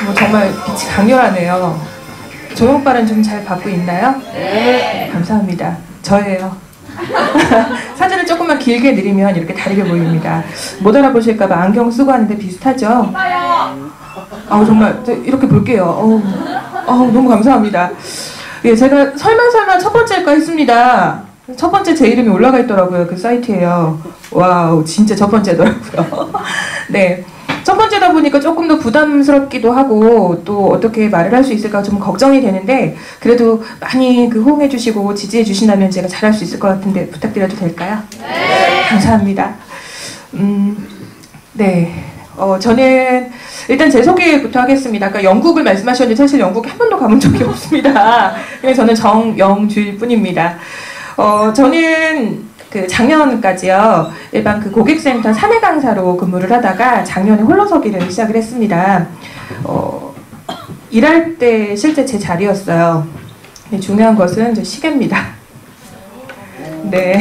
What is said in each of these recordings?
뭐 정말 빛이 강렬하네요. 조명빨은 좀 잘 받고 있나요? 네. 감사합니다. 저예요. 사진을 조금만 길게 내리면 이렇게 다르게 보입니다. 못 알아보실까봐 안경 쓰고 하는데 비슷하죠? 정말 이렇게 볼게요. 너무 감사합니다. 예, 제가 설마 첫 번째일까 했습니다. 첫 번째 제 이름이 올라가 있더라고요. 그 사이트에요. 와우, 진짜 첫 번째더라고요. 네. 첫 번째다 보니까 조금 더 부담스럽기도 하고 또 어떻게 말을 할 수 있을까 좀 걱정이 되는데 그래도 많이 호응해 주시고 지지해 주신다면 제가 잘할 수 있을 것 같은데 부탁드려도 될까요? 네. 감사합니다. 네. 저는 일단 제 소개부터 하겠습니다. 아까 영국을 말씀하셨는데 사실 영국에 한 번도 가본 적이 없습니다. 그래서 저는 정영주일 뿐입니다. 저는 작년까지요, 일반 고객센터 사내 강사로 근무를 하다가 작년에 홀로서기를 시작을 했습니다. 일할 때 실제 제 자리였어요. 중요한 것은 시계입니다. 네.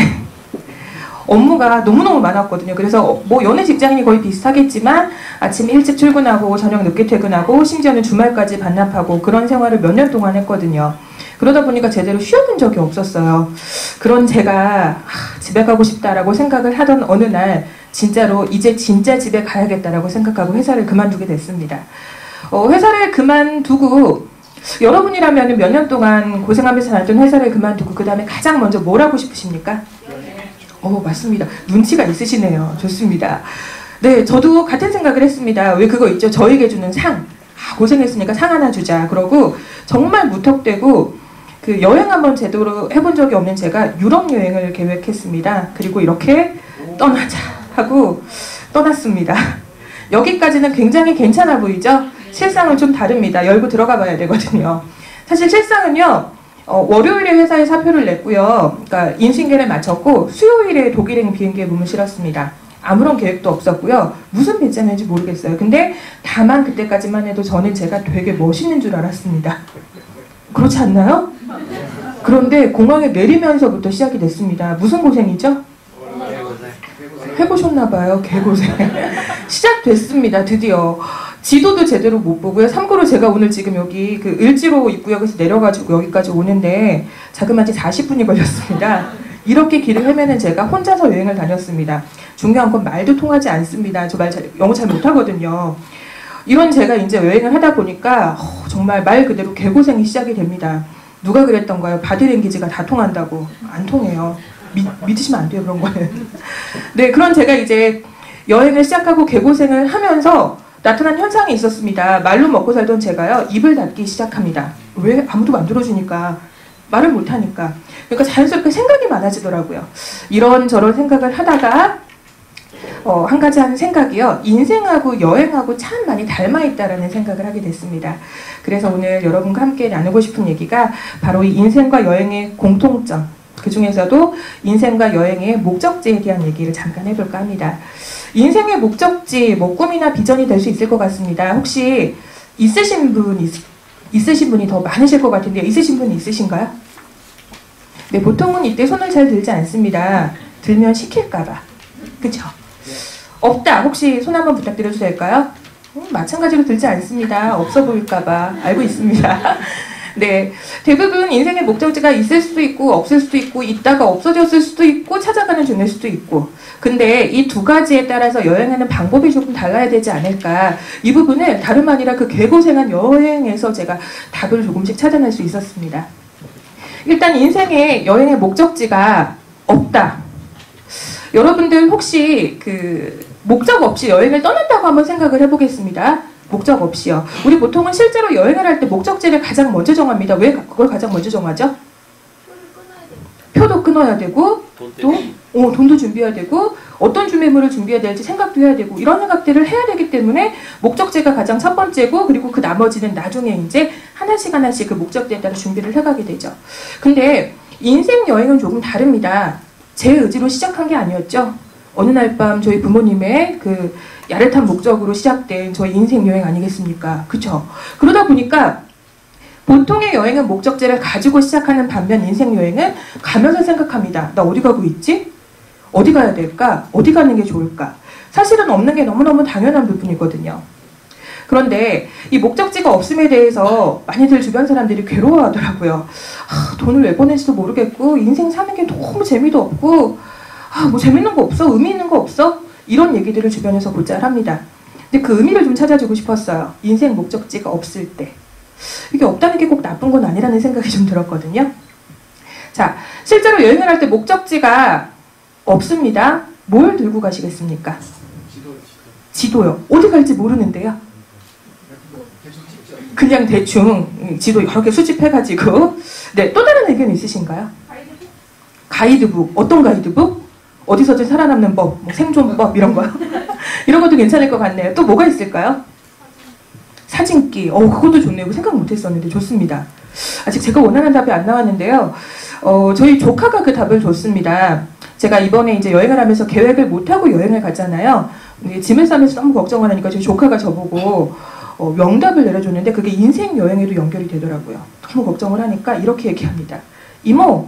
업무가 너무너무 많았거든요. 그래서 뭐 연애 직장인이 거의 비슷하겠지만 아침 일찍 출근하고 저녁 늦게 퇴근하고 심지어는 주말까지 반납하고 그런 생활을 몇 년 동안 했거든요. 그러다 보니까 제대로 쉬어본 적이 없었어요. 그런 제가 집에 가고 싶다라고 생각을 하던 어느 날 진짜로 이제 진짜 집에 가야겠다라고 생각하고 회사를 그만두게 됐습니다. 회사를 그만두고 여러분이라면 몇 년 동안 고생하면서 다녔던 회사를 그만두고 그 다음에 가장 먼저 뭘 하고 싶으십니까? 맞습니다. 눈치가 있으시네요. 좋습니다. 네, 저도 같은 생각을 했습니다. 왜 그거 있죠? 저에게 주는 상. 고생했으니까 상 하나 주자. 그러고 정말 무턱대고 여행 한번 제대로 해본 적이 없는 제가 유럽 여행을 계획했습니다. 그리고 이렇게 떠나자 하고 떠났습니다. 여기까지는 굉장히 괜찮아 보이죠? 실상은 좀 다릅니다. 열고 들어가 봐야 되거든요. 사실 실상은요, 월요일에 회사에 사표를 냈고요. 그러니까 인수인계를 마쳤고 수요일에 독일행 비행기에 몸을 실었습니다. 아무런 계획도 없었고요. 무슨 배짱인지 모르겠어요. 근데 다만 그때까지만 해도 저는 제가 되게 멋있는 줄 알았습니다. 그렇지 않나요? 그런데 공항에 내리면서부터 시작이 됐습니다. 무슨 고생이죠? 해보셨나봐요. 개고생. 시작됐습니다. 드디어. 지도도 제대로 못 보고요. 참고로 제가 오늘 지금 여기 을지로 입구역에서 내려가지고 여기까지 오는데 자그마치 40분이 걸렸습니다. 이렇게 길을 헤매는 제가 혼자서 여행을 다녔습니다. 중요한 건 말도 통하지 않습니다. 저 영어 잘 못하거든요. 이런 제가 이제 여행을 하다 보니까 정말 말 그대로 개고생이 시작이 됩니다. 누가 그랬던가요? 바디랭귀지가 다 통한다고. 안 통해요. 믿으시면 안 돼요, 그런 거는. 네, 그런 제가 이제 여행을 시작하고 개고생을 하면서 나타난 현상이 있었습니다. 말로 먹고 살던 제가요, 입을 닫기 시작합니다. 왜? 아무도 안 들어주니까. 말을 못하니까. 그러니까 자연스럽게 생각이 많아지더라고요. 이런저런 생각을 하다가 한 가지 하는 생각이요. 인생하고 여행하고 참 많이 닮아있다라는 생각을 하게 됐습니다. 그래서 오늘 여러분과 함께 나누고 싶은 얘기가 바로 이 인생과 여행의 공통점, 그 중에서도 인생과 여행의 목적지에 대한 얘기를 잠깐 해볼까 합니다. 인생의 목적지, 꿈이나 비전이 될 수 있을 것 같습니다. 혹시 있으신 분이 더 많으실 것 같은데요. 있으신 분이 있으신가요? 네, 보통은 이때 손을 잘 들지 않습니다. 들면 시킬까봐. 그쵸? 없다. 혹시 손 한번 부탁드려도 될까요? 마찬가지로 들지 않습니다. 없어 보일까봐. 알고 있습니다. 네, 대부분 인생의 목적지가 있을 수도 있고 없을 수도 있고 있다가 없어졌을 수도 있고 찾아가는 중일 수도 있고, 근데 이 두 가지에 따라서 여행하는 방법이 조금 달라야 되지 않을까. 이 부분을 다름 아니라 개고생한 여행에서 제가 답을 조금씩 찾아낼 수 있었습니다. 일단 인생의 여행의 목적지가 없다. 여러분들 혹시 목적 없이 여행을 떠난다고 한번 생각을 해보겠습니다. 목적 없이요. 우리 보통은 실제로 여행을 할 때 목적지를 가장 먼저 정합니다. 왜 그걸 가장 먼저 정하죠? 표도 끊어야 되고, 또 돈도 준비해야 되고, 어떤 준비물을 준비해야 될지 생각도 해야 되고, 이런 생각들을 해야 되기 때문에 목적지가 가장 첫 번째고, 그리고 그 나머지는 나중에 이제 하나씩 그 목적지에 따라 준비를 해가게 되죠. 근데 인생 여행은 조금 다릅니다. 제 의지로 시작한 게 아니었죠. 어느 날 밤 저희 부모님의 야릇한 목적으로 시작된 저희 인생 여행 아니겠습니까? 그쵸? 그러다 보니까 보통의 여행은 목적지를 가지고 시작하는 반면 인생 여행은 가면서 생각합니다. 나 어디 가고 있지? 어디 가야 될까? 어디 가는 게 좋을까? 사실은 없는 게 너무너무 당연한 부분이거든요. 그런데 이 목적지가 없음에 대해서 많이들 주변 사람들이 괴로워하더라고요. 돈을 왜 보낸지도 모르겠고 인생 사는 게 너무 재미도 없고 뭐 재밌는 거 없어? 의미 있는 거 없어? 이런 얘기들을 주변에서 곧잘 합니다. 근데 그 의미를 좀 찾아주고 싶었어요. 인생 목적지가 없을 때. 이게 없다는 게 꼭 나쁜 건 아니라는 생각이 좀 들었거든요. 자, 실제로 여행을 할 때 목적지가 없습니다. 뭘 들고 가시겠습니까? 지도요. 어디 갈지 모르는데요. 그냥 대충 지도 여러 개 수집해가지고. 네, 또 다른 의견 있으신가요? 가이드북. 어떤 가이드북? 어디서든 살아남는 법, 뭐 생존법 이런 거요. 이런 것도 괜찮을 것 같네요. 또 뭐가 있을까요? 사진기. 그것도 좋네요. 생각 못했었는데 좋습니다. 아직 제가 원하는 답이 안 나왔는데요. 저희 조카가 그 답을 줬습니다. 제가 이번에 이제 여행을 하면서 계획을 못하고 여행을 갔잖아요. 짐을 싸면서 너무 걱정을 하니까 저희 조카가 저보고 명답을 내려줬는데 그게 인생 여행에도 연결이 되더라고요. 너무 걱정을 하니까 이렇게 얘기합니다. 이모,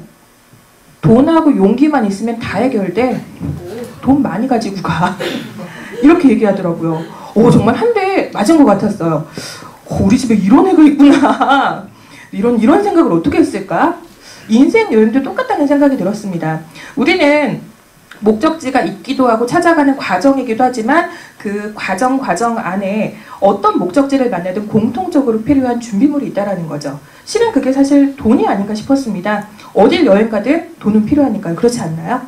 돈하고 용기만 있으면 다 해결돼. 돈 많이 가지고 가. 이렇게 얘기하더라고요. 정말 한 대 맞은 것 같았어요. 우리 집에 이런 애가 있구나. 이런 생각을 어떻게 했을까? 인생 여행도 똑같다는 생각이 들었습니다. 우리는 목적지가 있기도 하고 찾아가는 과정이기도 하지만 그 과정 안에 어떤 목적지를 만나든 공통적으로 필요한 준비물이 있다는 거죠. 실은 그게 사실 돈이 아닌가 싶었습니다. 어딜 여행 가든 돈은 필요하니까요. 그렇지 않나요?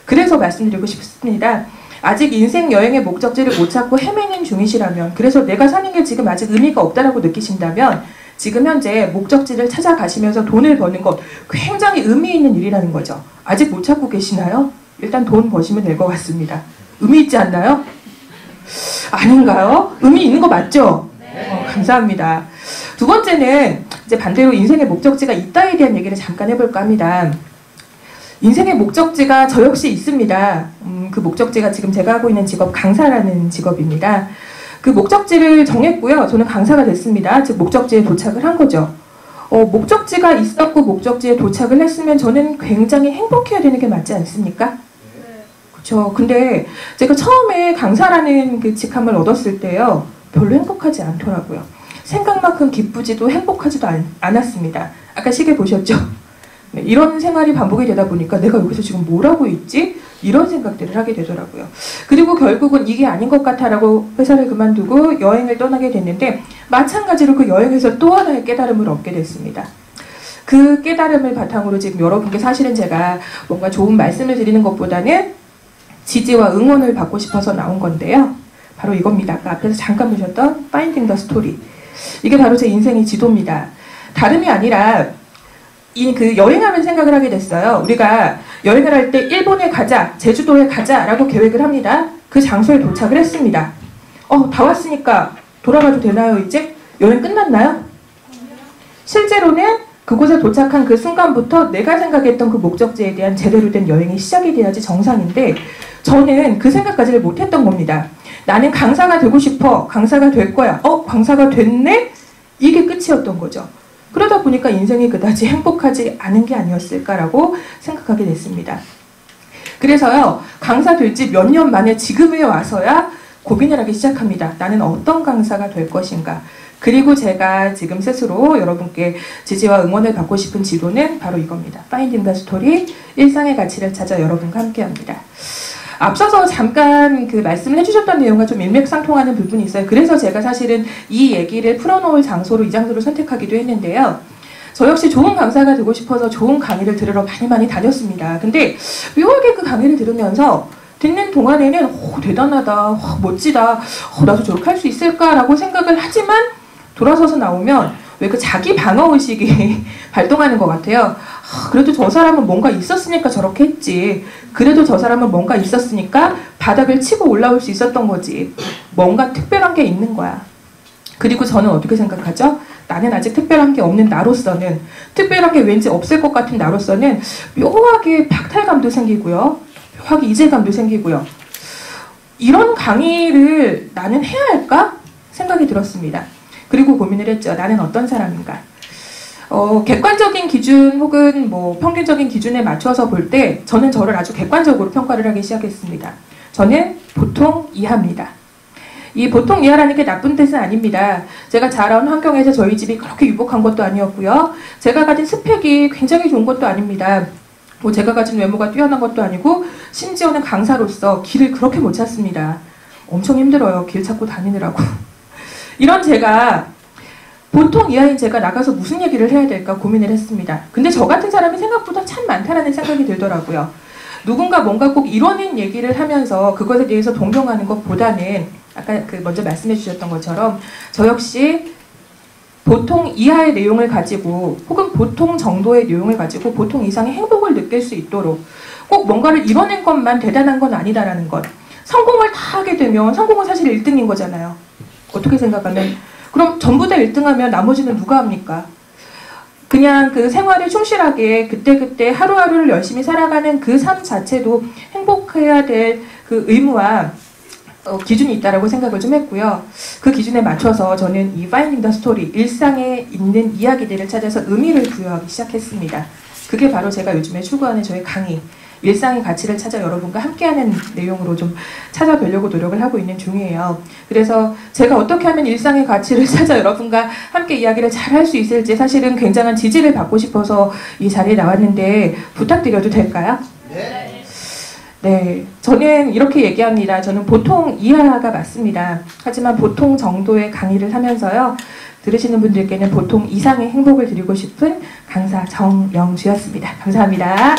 그래서 말씀드리고 싶습니다. 아직 인생 여행의 목적지를 못 찾고 헤매는 중이시라면, 그래서 내가 사는 게 지금 아직 의미가 없다라고 느끼신다면 지금 현재 목적지를 찾아가시면서 돈을 버는 것 굉장히 의미 있는 일이라는 거죠. 아직 못 찾고 계시나요? 일단 돈 버시면 될 것 같습니다. 의미 있지 않나요? 아닌가요? 의미 있는 거 맞죠? 감사합니다. 두 번째는 이제 반대로 인생의 목적지가 있다에 대한 얘기를 잠깐 해볼까 합니다. 인생의 목적지가 저 역시 있습니다. 그 목적지가 지금 제가 하고 있는 직업, 강사라는 직업입니다. 그 목적지를 정했고요. 저는 강사가 됐습니다. 즉 목적지에 도착을 한 거죠. 목적지가 있었고 목적지에 도착을 했으면 저는 굉장히 행복해야 되는 게 맞지 않습니까? 그렇죠. 근데 제가 처음에 강사라는 그 직함을 얻었을 때요. 별로 행복하지 않더라고요. 생각만큼 기쁘지도 행복하지도 않았습니다. 아까 시계 보셨죠? 네, 이런 생활이 반복이 되다 보니까 내가 여기서 지금 뭘 하고 있지? 이런 생각들을 하게 되더라고요. 그리고 결국은 이게 아닌 것 같아라고 회사를 그만두고 여행을 떠나게 됐는데 마찬가지로 그 여행에서 또 하나의 깨달음을 얻게 됐습니다. 그 깨달음을 바탕으로 지금 여러분께 사실은 제가 뭔가 좋은 말씀을 드리는 것보다는 지지와 응원을 받고 싶어서 나온 건데요. 바로 이겁니다. 아까 앞에서 잠깐 보셨던 Finding the Story. 이게 바로 제 인생의 지도입니다. 다름이 아니라 그 여행하면 생각을 하게 됐어요. 우리가 여행을 할 때 일본에 가자, 제주도에 가자라고 계획을 합니다. 그 장소에 도착을 했습니다. 다 왔으니까 돌아가도 되나요 이제? 여행 끝났나요? 실제로는 그곳에 도착한 그 순간부터 내가 생각했던 그 목적지에 대한 제대로 된 여행이 시작이 돼야지 정상인데 저는 그 생각까지를 못했던 겁니다. 나는 강사가 되고 싶어. 강사가 될 거야. 강사가 됐네? 이게 끝이었던 거죠. 그러다 보니까 인생이 그다지 행복하지 않은 게 아니었을까라고 생각하게 됐습니다. 그래서요, 강사 될지 몇 년 만에 지금에 와서야 고민을 하기 시작합니다. 나는 어떤 강사가 될 것인가. 그리고 제가 지금 스스로 여러분께 지지와 응원을 받고 싶은 지도는 바로 이겁니다. Finding the Story, 일상의 가치를 찾아 여러분과 함께합니다. 앞서서 잠깐 그 말씀을 해주셨던 내용과 좀 일맥상통하는 부분이 있어요. 그래서 제가 사실은 이 얘기를 풀어놓을 장소로 이 장소를 선택하기도 했는데요. 저 역시 좋은 강사가 되고 싶어서 좋은 강의를 들으러 많이 다녔습니다. 근데 묘하게 그 강의를 들으면서 듣는 동안에는 대단하다, 멋지다, 나도 저렇게 할 수 있을까라고 생각을 하지만 돌아서서 나오면 왜 그 자기 방어의식이 발동하는 것 같아요. 그래도 저 사람은 뭔가 있었으니까 저렇게 했지. 그래도 저 사람은 뭔가 있었으니까 바닥을 치고 올라올 수 있었던 거지. 뭔가 특별한 게 있는 거야. 그리고 저는 어떻게 생각하죠? 나는 아직 특별한 게 없는 나로서는, 특별한 게 왠지 없을 것 같은 나로서는 묘하게 박탈감도 생기고요. 묘하게 이질감도 생기고요. 이런 강의를 나는 해야 할까? 생각이 들었습니다. 그리고 고민을 했죠. 나는 어떤 사람인가? 객관적인 기준 혹은 뭐 평균적인 기준에 맞춰서 볼 때 저는 저를 아주 객관적으로 평가를 하기 시작했습니다. 저는 보통 이하입니다. 이 보통 이하라는 게 나쁜 뜻은 아닙니다. 제가 자라온 환경에서 저희 집이 그렇게 유복한 것도 아니었고요. 제가 가진 스펙이 굉장히 좋은 것도 아닙니다. 뭐 제가 가진 외모가 뛰어난 것도 아니고 심지어는 강사로서 길을 그렇게 못 찾습니다. 엄청 힘들어요. 길 찾고 다니느라고. 이런 제가 보통 이하인 제가 나가서 무슨 얘기를 해야 될까 고민을 했습니다. 근데 저 같은 사람이 생각보다 참 많다라는 생각이 들더라고요. 누군가 뭔가 꼭 이뤄낸 얘기를 하면서 그것에 대해서 동경하는 것보다는 아까 먼저 말씀해 주셨던 것처럼 저 역시 보통 이하의 내용을 가지고 혹은 보통 정도의 내용을 가지고 보통 이상의 행복을 느낄 수 있도록 꼭 뭔가를 이뤄낸 것만 대단한 건 아니다라는 것. 성공을 다 하게 되면 성공은 사실 1등인 거잖아요. 어떻게 생각하면 그럼 전부 다 1등하면 나머지는 누가 합니까? 그냥 그 생활에 충실하게 그때그때 하루하루를 열심히 살아가는 그 삶 자체도 행복해야 될 그 의무와 기준이 있다라고 생각을 좀 했고요. 그 기준에 맞춰서 저는 이 Finding the Story, 일상에 있는 이야기들을 찾아서 의미를 부여하기 시작했습니다. 그게 바로 제가 요즘에 추구하는 저의 강의, 일상의 가치를 찾아 여러분과 함께하는 내용으로 좀 찾아뵈려고 노력을 하고 있는 중이에요. 그래서 제가 어떻게 하면 일상의 가치를 찾아 여러분과 함께 이야기를 잘 할 수 있을지 사실은 굉장한 지지를 받고 싶어서 이 자리에 나왔는데 부탁드려도 될까요? 네. 네, 저는 이렇게 얘기합니다. 저는 보통 이하가 맞습니다. 하지만 보통 정도의 강의를 하면서요. 들으시는 분들께는 보통 이상의 행복을 드리고 싶은 강사 정영주였습니다. 감사합니다.